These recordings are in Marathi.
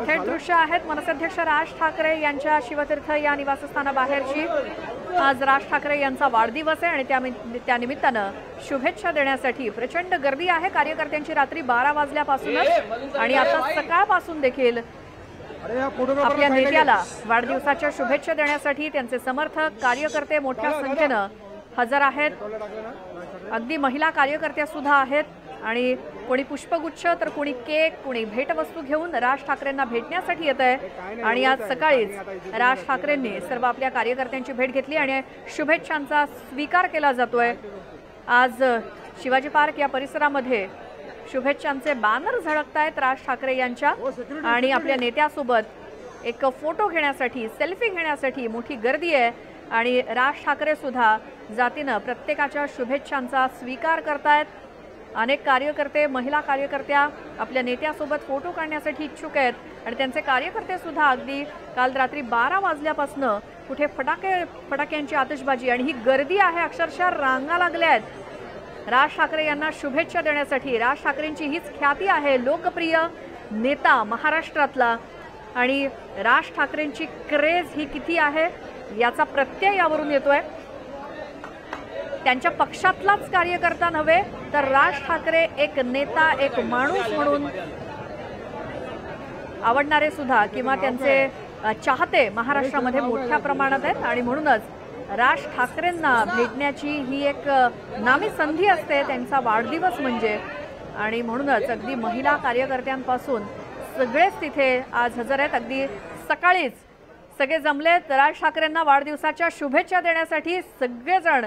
थेट दृश्य आहेत मनसेअध्यक्ष राज ठाकरे यांच्या शिवतीर्थ या निवासस्थानाबाहेरची। आज राज ठाकरे यांचा वाढदिवस आहे आणि त्यानिमित्तानं शुभेच्छा देण्यासाठी प्रचंड गर्दी आहे। कार्यकर्त्यांची रात्री 12 वाजल्यापासूनच आणि आता सकाळपासून देखील आपल्या नेत्याला वाढदिवसाच्या शुभेच्छा देण्यासाठी त्यांचे समर्थक कार्यकर्ते मोठ्या संख्येनं हजर आहेत। अगदी महिला कार्यकर्त्या सुद्धा आहेत आणि कोणी पुष्पगुच्छ तर कोणी केक कोणी भेटवस्तू घेऊन राज ठाकरेंना भेटण्यासाठी येत आहे। आणि आज सकाळीच राज ठाकरेंनी सर्व आपल्या कार्यकर्त्यांची भेट घेतली आणि शुभेच्छांचा स्वीकार केला जातोय। आज शिवाजी पार्क या परिसरामध्ये शुभेच्छांचे बॅनर झळकतायत राज ठाकरे यांच्या आणि आपल्या नेत्यासोबत एक फोटो घेण्यासाठी सेल्फी घेण्यासाठी मोठी गर्दी आहे आणि राज ठाकरे सुद्धा जातीनं प्रत्येकाच्या शुभेच्छांचा स्वीकार करतायत। अनेक कार्यकर्ते महिला कार्यकर्त्या आपल्या नेत्यासोबत फोटो काढण्यासाठी इच्छुक आहेत आणि त्यांचे कार्यकर्ते सुद्धा अगदी काल रात्री 12 वाजल्यापासून कुठे फटाक्यांची आतिषबाजी आणि ही गर्दी आहे, अक्षरशः रांगा लागल्या आहेत राज ठाकरे यांना शुभेच्छा देण्यासाठी। राज ठाकरेंची हीच ख्याती आहे, लोकप्रिय नेता महाराष्ट्रातला, आणि राज ठाकरेंची क्रेज ही किती आहे याचा प्रत्यय यावरून येतोय। त्यांच्या पक्षातलाच कार्यकर्ता नव्हे तर राज ठाकरे एक नेता एक माणूस म्हणून आवडणारे सुद्धा किंवा त्यांचे चाहते महाराष्ट्रामध्ये मोठ्या प्रमाणात आहेत आणि म्हणूनच राज ठाकरेंना भेटण्याची ही एक नामी संधी असते त्यांचा वाढदिवस म्हणजे। आणि म्हणूनच अगदी महिला कार्यकर्त्यांपासून सगळेच तिथे आज हजर आहेत। अगदी सकाळीच सगळे जमलेत राज ठाकरेंना वाढदिवसाच्या शुभेच्छा देण्यासाठी। सगळेजण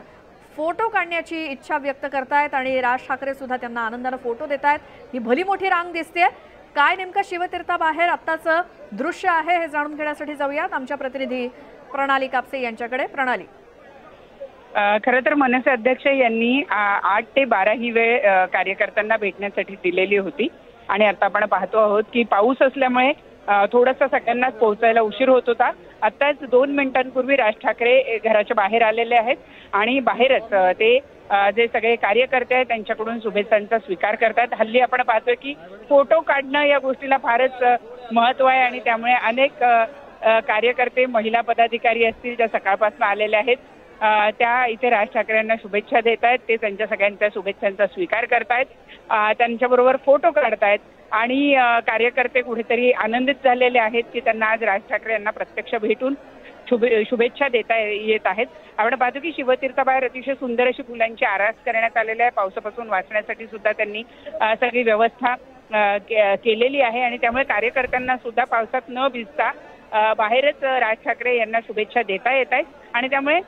फोटो काढण्याची इच्छा व्यक्त करतायत आणि राज ठाकरे सुद्धा त्यांना आनंदाने फोटो देत आहेत। ही भली मोठी रांग दिसते। काय नेमकं शिवतीर्थाबाहेर आत्ताचं दृश्य आहे हे जाणून घेण्यासाठी जाऊयात आमच्या प्रतिनिधी प्रणाली कापसे यांच्याकडे। प्रणाली, खरं तर मनसे अध्यक्ष यांनी 8 ते 12 ही वेळ कार्यकर्त्यांना भेटण्यासाठी दिलेली होती आणि आता आपण पाहतो आहोत की पाऊस असल्यामुळे थोडासा सगळ्यांनाच पोहोचायला उशीर होत होता। आत्ताच 2 मिनिटांपूर्वी राज ठाकरे घराच्या बाहेर आलेले आहेत आणि बाहेरच ते जे सगळे कार्यकर्ते आहेत त्यांच्याकडून शुभेच्छांचा स्वीकार करतात। हल्ली आपण पाहतोय की फोटो काढणं या गोष्टीला फारच महत्त्व आहे आणि त्यामुळे अनेक कार्यकर्ते महिला पदाधिकारी असतील ज्या सकाळपासून आलेले आहेत त्या इथे राज ठाकरे यांना शुभेच्छा देत आहेत। ते त्यांच्या सगळ्यांच्या शुभेच्छांचा स्वीकार करतायत, त्यांच्याबरोबर फोटो काढतायत आणि कार्यकर्ते कुठेतरी आनंदित झालेले आहेत की त्यांना आज राज ठाकरे यांना प्रत्यक्ष भेटून शुभेच्छा देता येत आहेत। आपण पाहतो की शिवतीर्थाबाहेर अतिशय सुंदर अशी फुलांची आरास करण्यात आलेली आहे। पावसापासून वाचण्यासाठी सुद्धा त्यांनी सगळी व्यवस्था केलेली आहे आणि त्यामुळे कार्यकर्त्यांना सुद्धा पावसात न भिजता बाहेरच राज ठाकरे यांना शुभेच्छा देता येत आहेत आणि त्यामुळे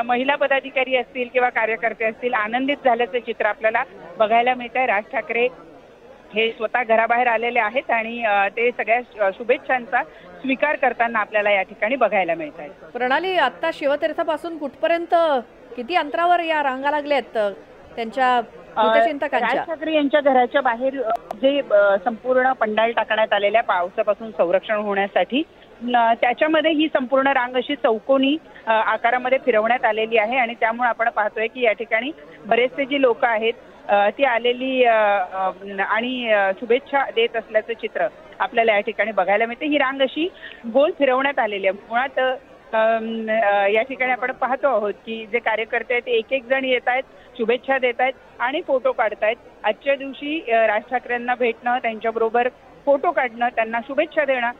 महिला पदाधिकारी असतील किंवा कार्यकर्ते असतील आनंदित झाल्याचं चित्र आपल्याला बघायला मिळत आहे। राज ठाकरे हे स्वतः घराबाहेर आलेले आहेत आणि ते सगळ्या शुभेच्छांचा स्वीकार करताना आपल्याला या ठिकाणी बघायला मिळत आहे। प्रणाली, आता शिवतीर्थापासून कुठपर्यंत किती अंतरावर या रांगा लागल्यात त्यांच्या राज ठाकरे यांच्या घराच्या बाहेर जे संपूर्ण पंडाल टाकण्यात आलेल्या पावसापासून संरक्षण होण्यासाठी त्याच्यामध्ये ही संपूर्ण रांग अशी चौकोनी आकारामध्ये फिरवण्यात आलेली आहे आणि त्यामुळे आपण पाहतोय की या ठिकाणी बरेचसे जी लोक आहेत ती आलेली आणि शुभेच्छा देत असल्याचं चित्र आपल्याला या ठिकाणी बघायला मिळते। ही रांग अशी गोल फिरवण्यात आलेली आहे। मुळात या ठिकाणी आपण पाहतो आहोत की जे कार्यकर्ते आहेत एक एक जण येत आहेत, शुभेच्छा देत आहेत आणि फोटो काढतायत। आजच्या दिवशी राज ठाकरेंना भेटणं, त्यांच्याबरोबर फोटो काढणं, त्यांना शुभेच्छा देणं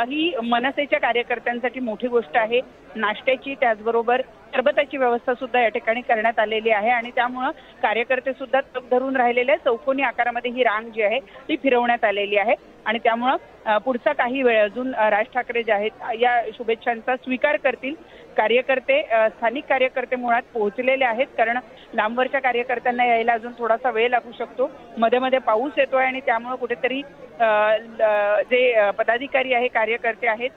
ही मनसेच्या कार्यकर्त्यांसाठी मोठी गोष्ट आहे। नाश्त्याची त्याचबरोबर सरबताची व्यवस्था सुद्धा या ठिकाणी करण्यात आलेली आहे आणि त्यामुळं कार्यकर्ते सुद्धा तग धरून राहिलेले आहेत। चौकोनी आकारामध्ये ही रांग जी आहे ती फिरवण्यात आलेली आहे आणि त्यामुळं पुढचा काही वेळ अजून राज ठाकरे जे आहेत या शुभेच्छांचा स्वीकार करतील। कार्यकर्ते स्थानिक कार्यकर्ते मुळात पोहोचलेले आहेत कारण लांबवरच्या कार्यकर्त्यांना यायला अजून थोडासा वेळ लागू शकतो। मध्ये मध्ये पाऊस येतोय आणि त्यामुळे कुठेतरी जे पदाधिकारी आहे कार्यकर्ते आहेत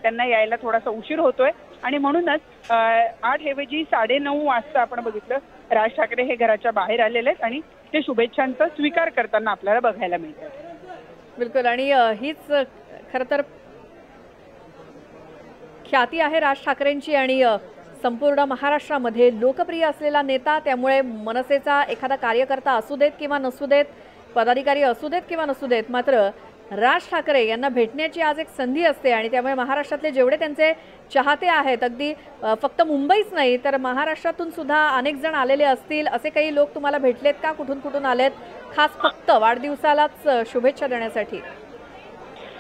त्यांना यायला थोडासा उशीर होतोय आणि म्हणूनच 8 ऐवजी 9:30 वाजता आपण बघितलं राज ठाकरे हे घराच्या बाहेर आलेले आहेत आणि ते शुभेच्छांचा स्वीकार करताना आपल्याला बघायला मिळतं। बिलकुल, आणि हीच खरं तर ख्याती आहे राज ठाकरेंची आणि संपूर्ण महाराष्ट्रामध्ये लोकप्रिय असलेला नेता। त्यामुळे मनसेचा एखादा कार्यकर्ता असू देत किंवा नसू देत, पदाधिकारी असू देत किंवा नसू देत, मात्र राज ठाकरे यांना भेटण्याची आज एक संधी असते आणि त्यामुळे महाराष्ट्रातले जेवढे त्यांचे चाहते आहेत, अगदी फक्त मुंबईच नाही तर महाराष्ट्रातून सुद्धा अनेक जण आलेले असतील, असे काही लोक तुम्हाला भेटलेत का? कुठून कुठून आलेत, खास फक्त वाढदिवसालाच शुभेच्छा देण्यासाठी?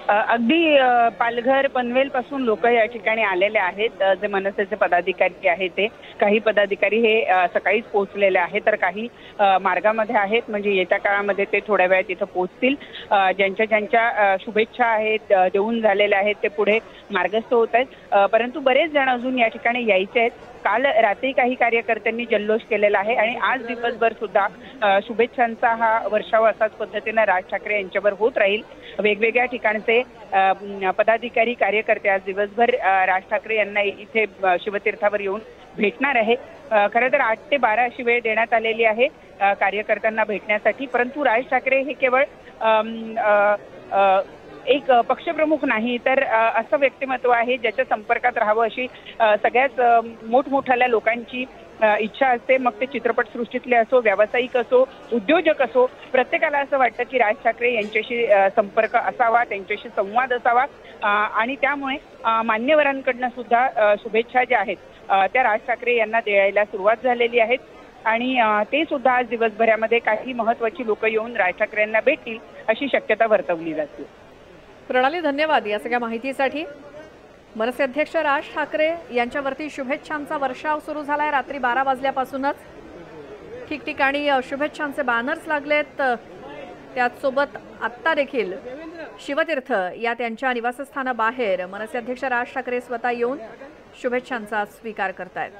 अगदी पालघर पनवेल पासून लोक या ठिकाणी आलेले आहेत. जे मनसेचे पदाधिकारी आहेत ते काही पदाधिकारी हे सकाळीच पोहोचलेले आहेत, तर काही मार्गामध्ये आहेत. म्हणजे येत्या काळामध्ये ते थोड्या वेळात इथं पोहोचतील. ज्यांच्या शुभेच्छा आहेत देऊन झालेल्या आहेत ते पुढे मार्गस्थ होत आहेत. परंतु बरेच जण अजून या ठिकाणी यायचे आहेत. काल रात्री काही कार्यकर्त्यांनी जल्लोष केलेला आहे आणि आज दिवसभर सुद्धा शुभेच्छांचा हा वर्षाव असाच पद्धतीने राज ठाकरे यांच्यावर होत राहील. वेगवेगळ्या ठिकाणचे पदाधिकारी कार्यकर्ते आज दिवसभर राज ठाकरे यांना इथे शिवतीर्थावर येऊन भेटणार आहे. खरं तर 8 ते 12 अशी वेळ देण्यात आलेली आहे कार्यकर्त्यांना भेटण्यासाठी. परंतु राज ठाकरे हे केवळ एक पक्षप्रमुख नाही तर असं व्यक्तिमत्व आहे ज्याच्या संपर्कात राहावं अशी सगळ्याच मोठमोठ्या लोकांची इच्छा असते. मग ते चित्रपटसृष्टीतले असो, व्यावसायिक असो, उद्योजक असो, प्रत्येकाला असं वाटतं की राज ठाकरे यांच्याशी संपर्क असावा, त्यांच्याशी संवाद असावा. आणि त्यामुळे मान्यवरांकडनं सुद्धा शुभेच्छा ज्या आहेत त्या राज ठाकरे यांना द्यायला सुरुवात झालेली आहेत. आणि ते सुद्धा आज दिवसभरामध्ये काही महत्वाची लोक येऊन राज ठाकरे यांना भेटतील अशी शक्यता वर्तवली जाते. प्रणाली, धन्यवाद या सगळ्या माहितीसाठी. मनसे अध्यक्ष राज ठाकरे यांच्यावरती शुभेच्छांचा वर्षाव सुरू झालाय. रात्री 12 वाजल्यापासूनच ठिकठिकाणी शुभेच्छांचे बॅनर्स लागलेत. त्याचसोबत आत्ता देखील शिवतीर्थ या त्यांच्या निवासस्थानाबाहेर मनसे अध्यक्ष राज ठाकरे स्वतः येऊन शुभेच्छांचा स्वीकार करतायत.